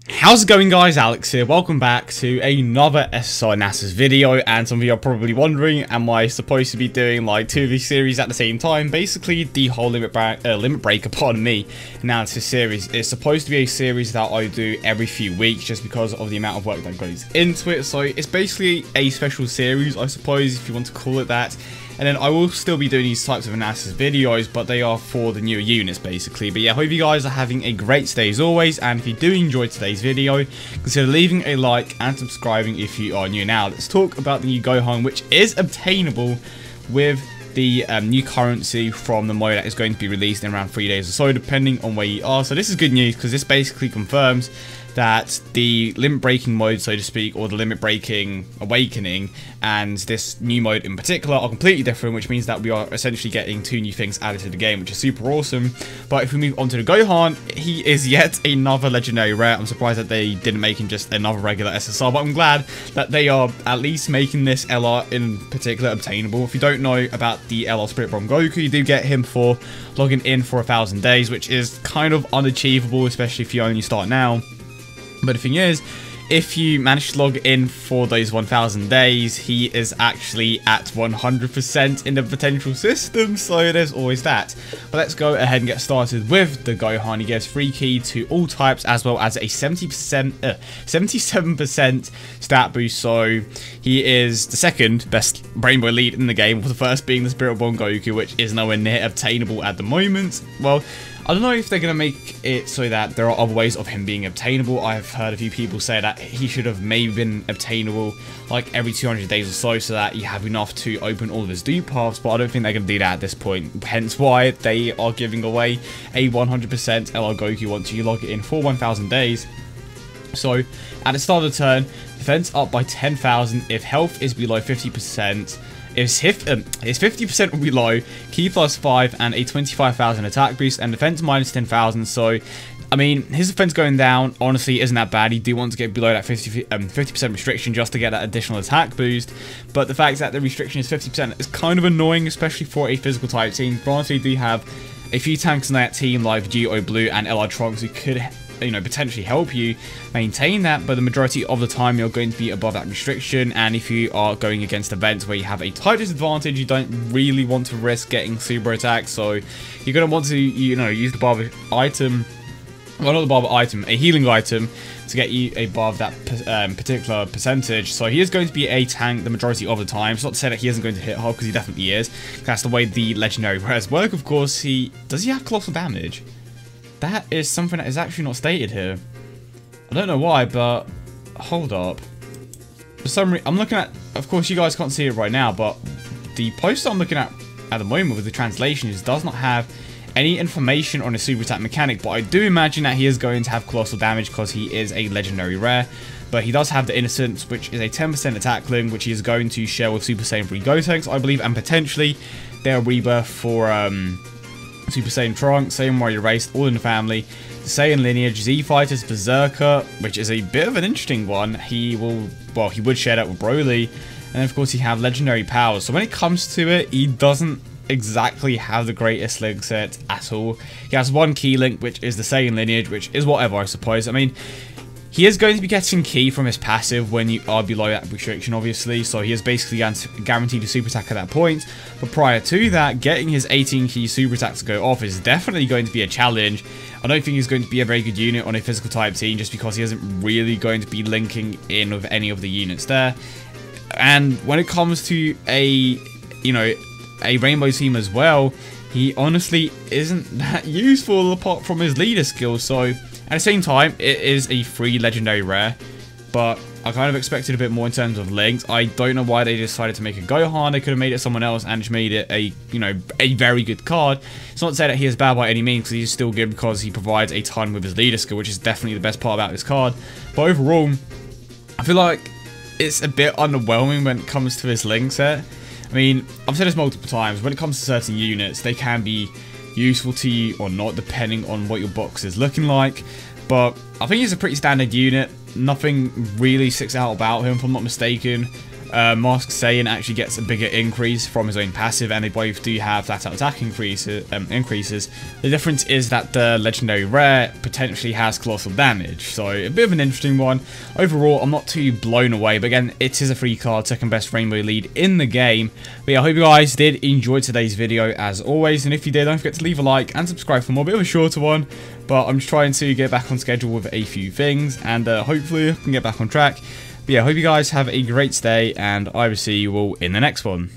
How's it going, guys? Alex here. Welcome back to another SSR NASA's video, and some of you are probably wondering, am I supposed to be doing like two of these series at the same time? Basically, the whole Limit Breaker, pardon me, analysis series is supposed to be a series that I do every few weeks just because of the amount of work that goes into it. So it's basically a special series, I suppose, if you want to call it that. And then I will still be doing these types of analysis videos, but they are for the newer units, basically. But yeah, hope you guys are having a great day as always, and if you do enjoy today's video, consider leaving a like and subscribing if you are new. Now, let's talk about the new Gohan, which is obtainable with the new currency from the mode that is going to be released in around 3 days or so, depending on where you are. So this is good news, because this basically confirms that the limit breaking mode, so to speak, or the limit breaking awakening, and this new mode in particular are completely different, which means that we are essentially getting two new things added to the game, which is super awesome. But if we move on to the Gohan, he is yet another legendary rare. I'm surprised that they didn't make him just another regular SSR, but I'm glad that they are at least making this LR in particular obtainable. If you don't know about the LR Spirit Bomb Goku, you do get him for logging in for 1,000 days, which is kind of unachievable, especially if you only start now. But the thing is, if you manage to log in for those 1,000 days, he is actually at 100% in the potential system, so there's always that. But let's go ahead and get started with the Gohan. He gives free key to all types, as well as a 77% stat boost, so he is the second best Rainbow Elite in the game, with the first being the Spirit Bomb Goku, which is nowhere near obtainable at the moment. Well, I don't know if they're going to make it so that there are other ways of him being obtainable. I've heard a few people say that he should have maybe been obtainable like every 200 days or so that you have enough to open all of his dupe paths, but I don't think they're going to do that at this point. Hence why they are giving away a 100% LR Goku once you log it in for 1,000 days. So at the start of the turn, defense up by 10,000 if health is below 50%. His 50% will be low, key +5, and a 25,000 attack boost, and defense -10,000. So, I mean, his defense going down honestly isn't that bad. You do want to get below that 50% restriction just to get that additional attack boost. But the fact that the restriction is 50% is kind of annoying, especially for a physical type team. Granted, you do have a few tanks in that team like Geo Blue and LR Trunks who could, you know, potentially help you maintain that, but the majority of the time you're going to be above that restriction. And if you are going against events where you have a type disadvantage, you don't really want to risk getting super attack, so you're going to want to, you know, use the barber item, well, not the barber item, a healing item to get you above that particular percentage. So he is going to be a tank the majority of the time. It's not to say that he isn't going to hit hard, because he definitely is. That's the way the legendary rares work. Of course, does he have colossal damage? That is something that is actually not stated here. I don't know why, but hold up. For some reason, I'm looking at, of course you guys can't see it right now, but the poster I'm looking at the moment with the translations does not have any information on a super attack mechanic, but I do imagine that he is going to have colossal damage because he is a legendary rare. But he does have the Innocence, which is a 10% attack link, which he is going to share with Super Saiyan 3 Gotenks, I believe, and potentially their rebirth for Super Saiyan Trunks, Saiyan Warrior Race, all in the family, the Saiyan lineage, Z Fighters, Berserker, which is a bit of an interesting one. He would share that with Broly, and of course, he have legendary powers. So when it comes to it, he doesn't exactly have the greatest link set at all. He has one key link, which is the Saiyan lineage, which is whatever, I suppose. I mean, he is going to be getting key from his passive when you are below that restriction, obviously, so he is basically guaranteed a super attack at that point. But prior to that, getting his 18 key super attack to go off is definitely going to be a challenge. I don't think he's going to be a very good unit on a physical type team, just because he isn't really going to be linking in with any of the units there. And when it comes to a Rainbow team as well, he honestly isn't that useful apart from his leader skill. So at the same time, it is a free legendary rare, but I kind of expected a bit more in terms of links. I don't know why they decided to make a Gohan. They could have made it someone else and just made it a very good card. It's not to say that he is bad by any means, because he's still good because he provides a ton with his leader skill, which is definitely the best part about this card. But overall, I feel like it's a bit underwhelming when it comes to his link set. I mean, I've said this multiple times, when it comes to certain units, they can be useful to you or not, depending on what your box is looking like. But I think he's a pretty standard unit. Nothing really sticks out about him, if I'm not mistaken. Mask Saiyan actually gets a bigger increase from his own passive, and they both do have flat out attack increases. The difference is that the legendary rare potentially has colossal damage, so a bit of an interesting one. Overall, I'm not too blown away, but again, it is a free card, second best Rainbow lead in the game. But yeah, I hope you guys did enjoy today's video as always, and if you did, don't forget to leave a like and subscribe for more. Bit of a shorter one, but I'm just trying to get back on schedule with a few things, and hopefully I can get back on track. But yeah, hope you guys have a great day, and I will see you all in the next one.